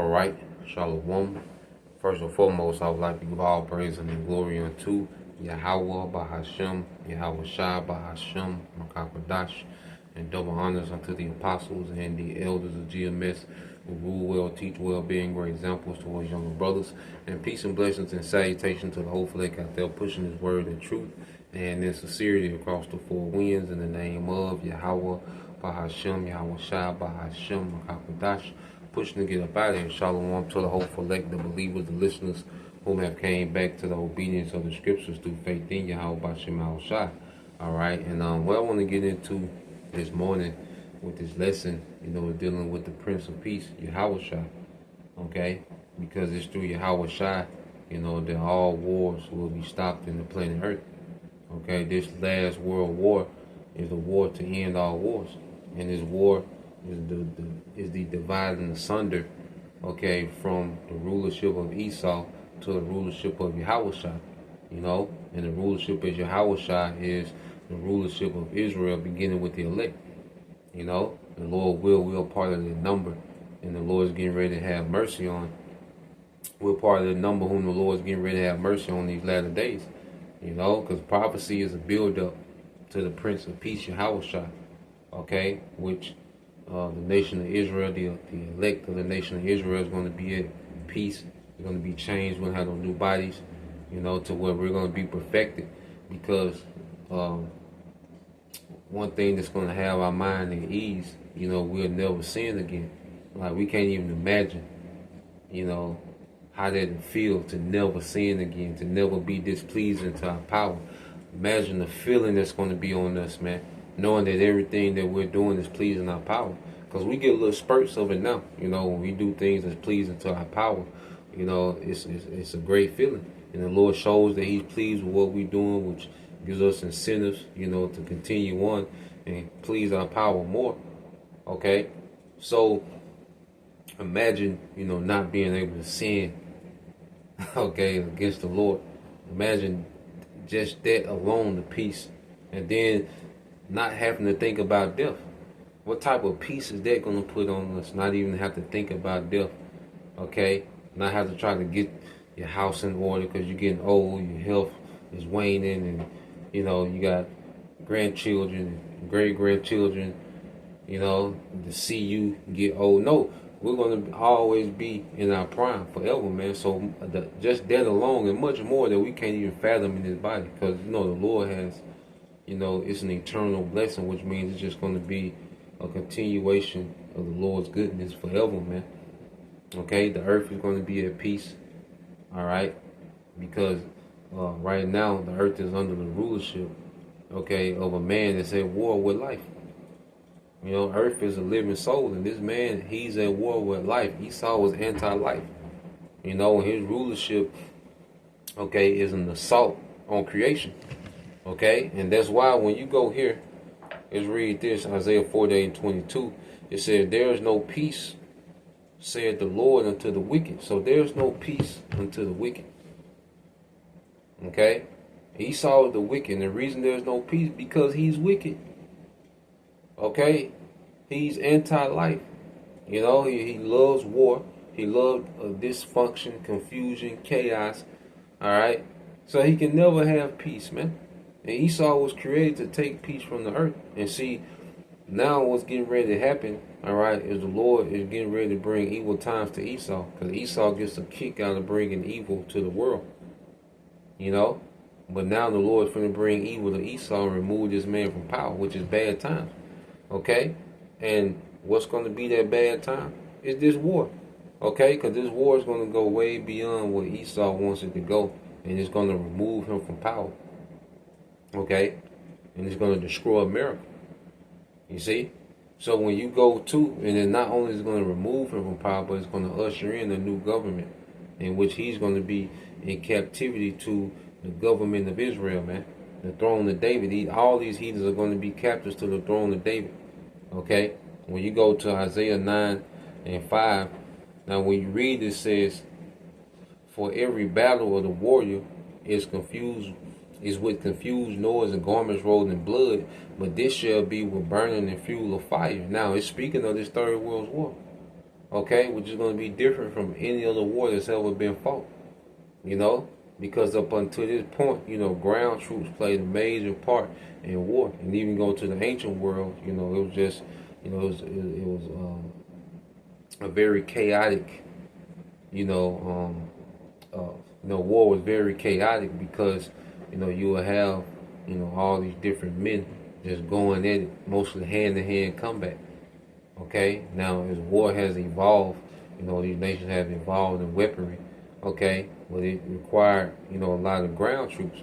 Alright, Shalom. First and foremost, I would like to give all praise and glory unto Yahawah Bahashem, YAHAWASHI Bahashem, Makakwadash, and double honors unto the apostles and the elders of GMS who rule well, teach well, being great examples towards younger brothers. And peace and blessings and salutation to the whole flake out there pushing his word and truth and in sincerity across the four winds in the name of Yahawah Bahashem, YAHAWASHI Bahashem, Makakwadash. Pushing to get up out of here. Shalom to the hopeful elect, the believers, the listeners whom have came back to the obedience of the scriptures through faith in YAHAWASHI. Alright, and what I want to get into this morning with this lesson, dealing with the Prince of Peace, Yahawashi. Okay? Because it's through Yahawashi, that all wars will be stopped in the planet Earth. Okay, this last world war is a war to end all wars. And this war is the dividing asunder, okay, from the rulership of Esau to the rulership of Yahawashi, and the rulership of Yahawashi is the rulership of Israel, beginning with the elect, the Lord will part of the number, and the Lord is getting ready to have mercy on. We're part of the number whom the Lord is getting ready to have mercy on these latter days, because prophecy is a build-up to the Prince of Peace, Yahawashi, okay, which the nation of Israel, the elect of the nation of Israel is going to be at peace. We're going to be changed. We're going to have those new bodies, to where we're going to be perfected. Because one thing that's going to have our mind at ease, we'll never sin again. Like, we can't even imagine, how that would feel to never sin again, to never be displeasing to our power. Imagine the feeling that's going to be on us, man, knowing that everything that we're doing is pleasing our power. Because we get little spurts of it now, when we do things that's pleasing to our power, it's a great feeling. And the Lord shows that he's pleased with what we're doing, which gives us incentives, to continue on and please our power more. Okay? So imagine, not being able to sin, okay, against the Lord. Imagine just that alone, the peace. And then not having to think about death. What type of peace is that going to put on us? Not even have to think about death. Okay? Not have to try to get your house in order because you're getting old, your health is waning, and you got grandchildren, great-grandchildren, to see you get old. No, we're going to always be in our prime forever, man. So just that alone and much more that we can't even fathom in this body, because the Lord has, it's an eternal blessing, which means it's just going to be a continuation of the Lord's goodness forever, man. Okay, the earth is going to be at peace, all right, because right now the earth is under the rulership, okay, of a man that's at war with life. Earth is a living soul, and this man, he's at war with life. Esau was anti-life, and his rulership, okay, is an assault on creation, okay, and that's why when you go here, let's read this, Isaiah 48:22. It says, "There is no peace, said the Lord, unto the wicked." So there's no peace unto the wicked. Okay? Esau is the wicked, and the reason there's no peace because he's wicked. Okay? He's anti-life. He loves war. He loves dysfunction, confusion, chaos. Alright? So he can never have peace, man. And Esau was created to take peace from the earth. And see, now what's getting ready to happen, alright, is the Lord is getting ready to bring evil times to Esau. Because Esau gets a kick out of bringing evil to the world. But now the Lord is going to bring evil to Esau and remove this man from power, which is bad times. Okay? And what's going to be that bad time? Is this war. Okay? Because this war is going to go way beyond what Esau wants it to go. And it's going to remove him from power. Okay? And it's going to destroy America. You see? So when you go to, and then not only is it going to remove him from power, but it's going to usher in a new government in which he's going to be in captivity to the government of Israel, man. The throne of David. All these heathens are going to be captives to the throne of David. Okay? When you go to Isaiah 9:5, now when you read it says, "For every battle of the warrior is with confused noise and garments rolled in blood, but this shall be with burning and fuel of fire." Now it's speaking of this third world war. okay, which is going to be different from any other war that's ever been fought, you know, because up until this point, you know, ground troops played a major part in war, and even go to the ancient world, you know, it was just, you know, it was a very chaotic, you know, war was very chaotic because, you know, you will have, you know, all these different men just going at it, mostly hand-to-hand combat. Okay, now as war has evolved, you know, these nations have evolved in weaponry. Okay, but it required, you know, a lot of ground troops.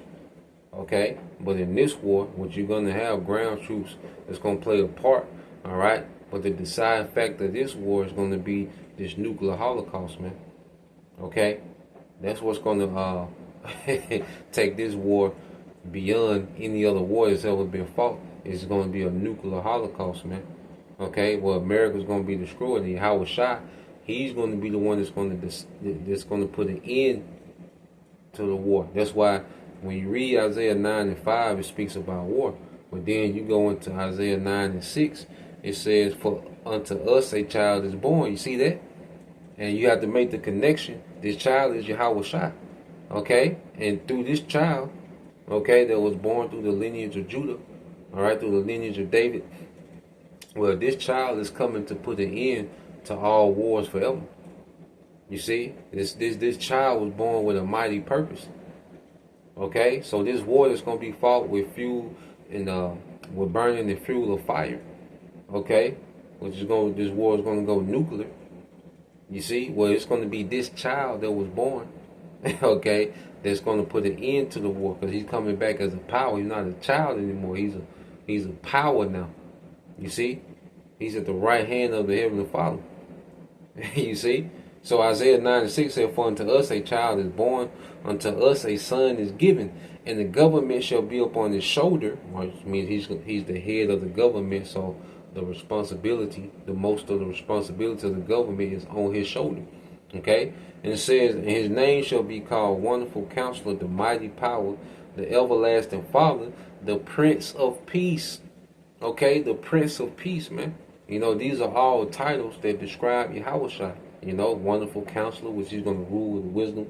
Okay, but in this war, what you're gonna have ground troops that's gonna play a part. All right, but the deciding factor of this war is gonna be this nuclear holocaust, man. Okay, that's what's gonna take this war beyond any other war that's ever been fought. It's gonna be a nuclear holocaust, man. Okay, well, America's gonna be destroyed. And YAHAWASHI, he's gonna be the one that's gonna put an end to the war. That's why when you read Isaiah 9:5, it speaks about war. But then you go into Isaiah 9:6, it says, "For unto us a child is born." You see that? And you have to make the connection. This child is YAHAWASHI. Okay? And through this child, okay, that was born through the lineage of Judah, all right, through the lineage of David, well, this child is coming to put an end to all wars forever. You see, this child was born with a mighty purpose. Okay, so this war is going to be fought with fuel and with burning the fuel of fire. Okay, this war is going to go nuclear. You see, well, it's going to be this child that was born, okay, that's going to put an end to the war, because he's coming back as a power. He's not a child anymore. He's a power now. You see, he's at the right hand of the Heavenly Father. You see, so Isaiah 9:6 said, "For unto us a child is born, unto us a son is given, and the government shall be upon his shoulder," which means he's the head of the government. So the responsibility, the most of the responsibility of the government is on his shoulder. Okay, and it says, "And his name shall be called Wonderful Counselor, the Mighty Power, the Everlasting Father, the Prince of Peace." Okay, the Prince of Peace, man. You know, these are all titles that describe YAHAWASHI. You know, Wonderful Counselor, which he's going to rule with wisdom.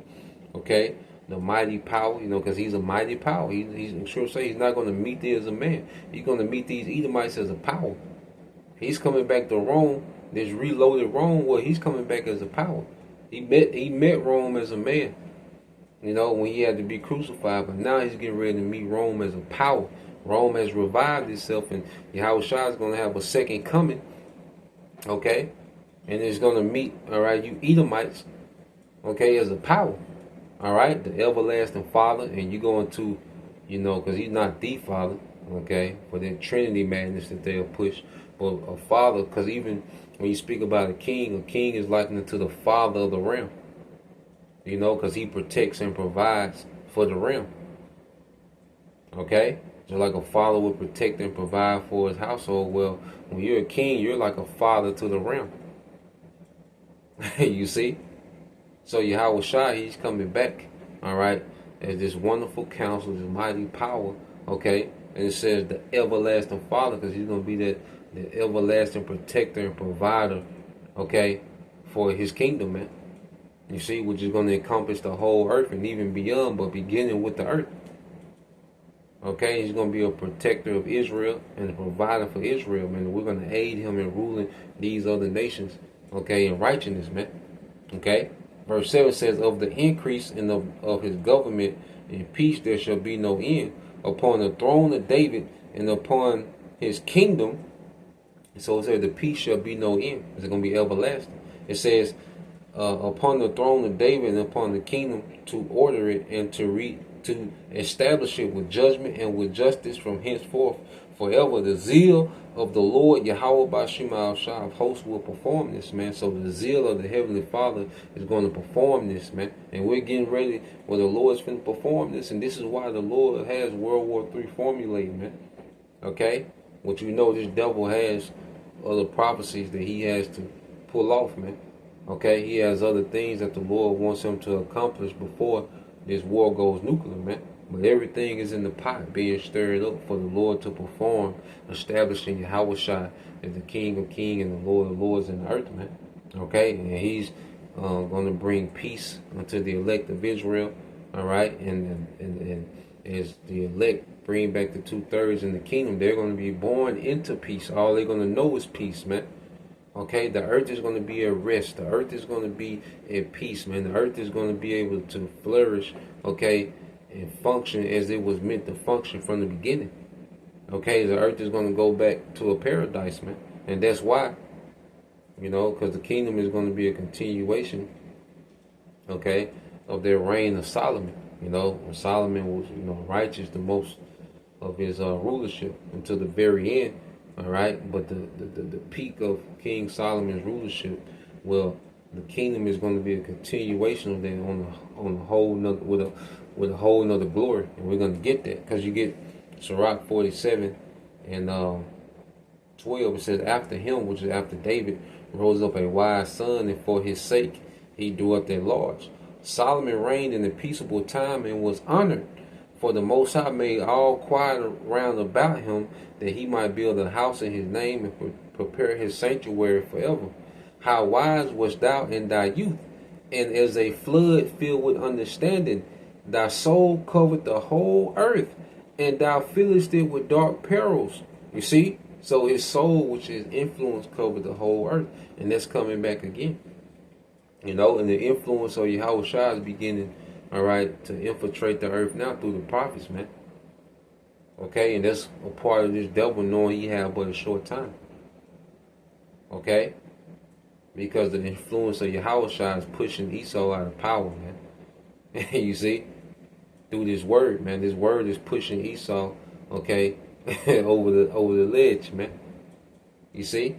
Okay, the Mighty Power, you know, because he's a mighty power. He's sure say he's not going to meet thee as a man. He's going to meet these Edomites as a power. He's coming back to Rome, this reloaded Rome. Well, he's coming back as a power. He met Rome as a man, you know, when he had to be crucified. But now he's getting ready to meet Rome as a power. Rome has revived itself, and YAHAWASHI is going to have a second coming, okay? And it's going to meet, all right, you Edomites, okay, as a power, all right? The everlasting Father, and you go into, you know, because he's not the Father, okay, for that Trinity madness that they'll push, but a Father, because even when you speak about a king is likened to the Father of the realm, you know, because he protects and provides for the realm, okay? Just like a father would protect and provide for his household, well, when you're a king, you're like a father to the realm. You see? So YAHAWASHI, he's coming back, all right, as this wonderful counselor, this mighty power, okay? And it says the everlasting Father, because he's going to be the everlasting protector and provider, okay, for his kingdom, man. You see, which is going to encompass the whole earth and even beyond, but beginning with the earth. Okay, he's going to be a protector of Israel and a provider for Israel, man. We're going to aid him in ruling these other nations, okay, in righteousness, man. Okay, verse 7 says, "Of the increase of his government and peace there shall be no end, upon the throne of David and upon his kingdom." So it says the peace shall be no end. It's going to be everlasting. It says, upon the throne of David and upon the kingdom, to order it and to establish it with judgment and with justice from henceforth forever. The zeal of the Lord Yahweh Bashim of hosts will perform this, man. So the zeal of the Heavenly Father is going to perform this, man. And we're getting ready where the Lord's going to perform this. And this is why the Lord has World War III formulated, man. Okay? Which you know this devil has other prophecies that he has to pull off, man. Okay? He has other things that the Lord wants him to accomplish before this war goes nuclear, man. But everything is in the pot being stirred up for the Lord to perform, establishing YAHAWASHI as the King of Kings and the Lord of Lords in the earth, man. Okay, and he's going to bring peace unto the elect of Israel. All right, and as the elect bring back the 2/3 in the kingdom, they're going to be born into peace. All they're going to know is peace, man. Okay, the earth is going to be at rest. The earth is going to be at peace, man. The earth is going to be able to flourish, okay, and function as it was meant to function from the beginning. Okay, the earth is going to go back to a paradise, man. And that's why, because the kingdom is going to be a continuation, okay, of their reign of Solomon. When Solomon was, righteous the most of his rulership until the very end. All right, but the peak of King Solomon's rulership, well, the kingdom is going to be a continuation of that on a whole nother with a whole nother glory, and we're going to get that because you get Sirach 47 and 12. It says, after him, which is after David, rose up a wise son, and for his sake he drew up that large. Solomon reigned in a peaceable time and was honored. For the Most High made all quiet round about him, that he might build a house in his name and prepare his sanctuary forever. How wise wast thou in thy youth, and as a flood filled with understanding. Thy soul covered the whole earth, and thou fillest it with dark perils. You see? So his soul, which is influence, covered the whole earth. And that's coming back again. And the influence of YAHAWASHI is beginning, all right, to infiltrate the earth now through the prophets, man. Okay, and that's a part of this devil knowing he had but a short time. Okay? Because the influence of YAHAWASHI is pushing Esau out of power, man. You see? Through this word, man. This word is pushing Esau, okay, over the ledge, man. You see?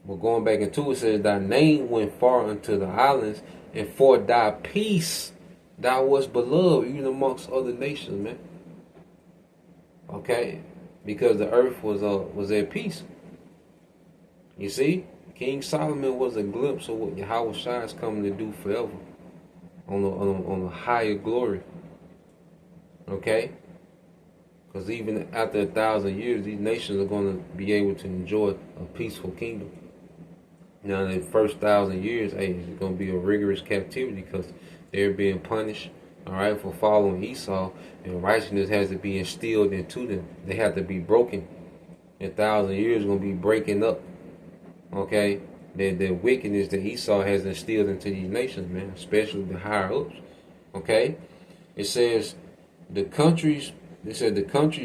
But going back into it, says, thy name went far unto the islands, and for thy peace thou wast beloved, even amongst other nations, man. Okay? Because the earth was at peace. You see? King Solomon was a glimpse of what YAHAWASHI is coming to do forever. On a higher glory. Okay? Because even after 1,000 years, these nations are going to be able to enjoy a peaceful kingdom. Now, in the first 1,000 years, it's going to be a rigorous captivity because they're being punished, all right, for following Esau, and righteousness has to be instilled into them. They have to be broken. In 1,000 years, going to be breaking up, okay, the wickedness that Esau has instilled into these nations, man, especially the higher ups, okay. It says, the countries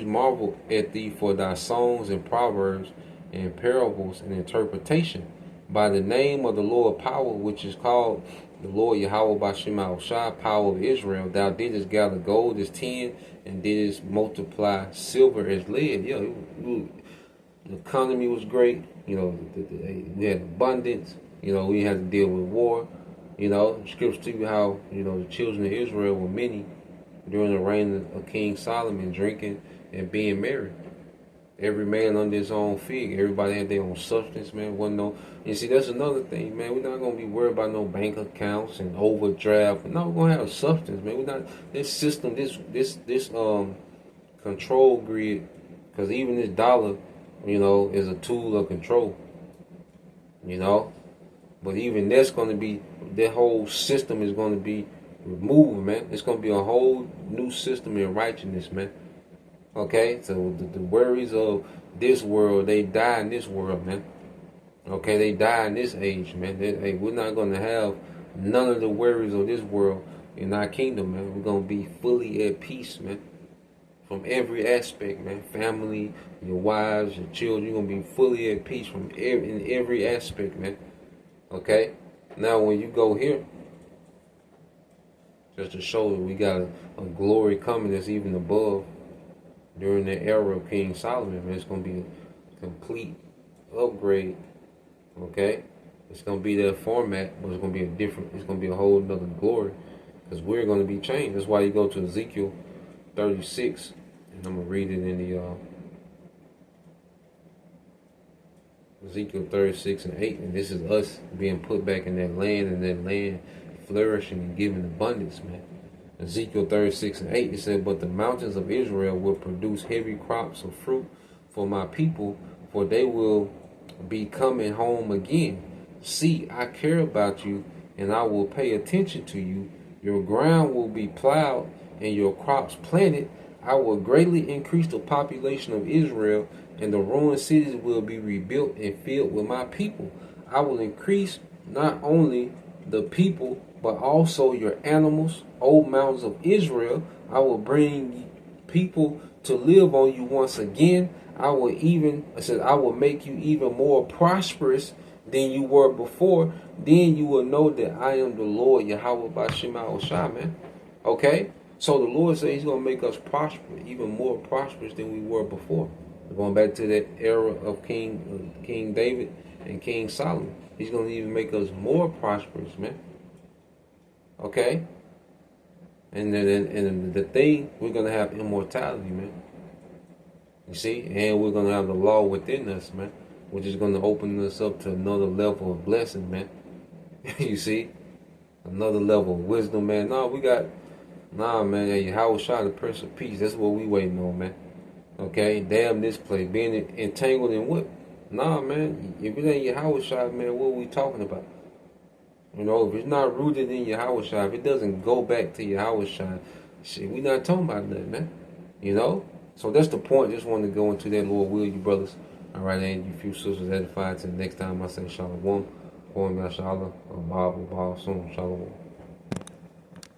marvel at thee for thy songs and proverbs and parables and interpretation. By the name of the Lord power, which is called the Lord YAHAWASHI, power of Israel, thou didst gather gold as 10, and didst multiply silver as lead. The economy was great. We had abundance. We didn't have to deal with war. Scripture tell you how the children of Israel were many during the reign of King Solomon, drinking and being married. Every man under his own fig. Everybody had their own substance, man. You see, that's another thing, man. We're not gonna be worried about no bank accounts and overdraft. No, we're gonna have substance, man. We're not this system, this control grid, because even this dollar, is a tool of control. But even that whole system is gonna be removed, man. It's gonna be a whole new system in righteousness, man. Okay, so the worries of this world, they die in this world, man. Okay, they die in this age, man. We're not going to have none of the worries of this world in our kingdom, man. We're going to be fully at peace, man. From every aspect, man. Family, your wives, your children, you're going to be fully at peace in every aspect, man. Okay? Now, when you go here, just to show that we got a glory coming that's even above during the era of King Solomon, man, it's going to be a complete upgrade, okay? It's going to be that format, but it's going to be it's going to be a whole nother glory, because we're going to be changed. That's why you go to Ezekiel 36, and I'm going to read it in the Ezekiel 36 and 8, and this is us being put back in that land, and that land flourishing and giving abundance, man. Ezekiel 36 and 8, it said, but the mountains of Israel will produce heavy crops of fruit for my people, for they will be coming home again. See, I care about you, and I will pay attention to you. Your ground will be plowed and your crops planted. I will greatly increase the population of Israel, and the ruined cities will be rebuilt and filled with my people. I will increase not only the people, but also your animals, O mountains of Israel. I will bring people to live on you once again. I will make you even more prosperous than you were before. Then you will know that I am the Lord YAHAWASHI, man. Okay? So the Lord says he's going to make us prosperous, even more prosperous than we were before. Going back to that era of King David and King Solomon. He's going to even make us more prosperous, man. Okay? And then the thing, we're going to have immortality, man. You see? And we're going to have the law within us, man. Which is going to open us up to another level of blessing, man. You see? Another level of wisdom, man. Man. YAHAWASHI, the Prince of Peace. That's what we waiting on, man. Okay? Damn this place. Being entangled in what? Man. If it ain't YAHAWASHI, man, what are we talking about? You know, if it's not rooted in YAHAWASHI, if it doesn't go back to YAHAWASHI, shit, we not talking about nothing, man. You know? So that's the point. Just wanted to go into that, Lord will, you brothers. All right, and you few sisters edified. Till next time I say shalom. Shalom, Shalom, Shalom.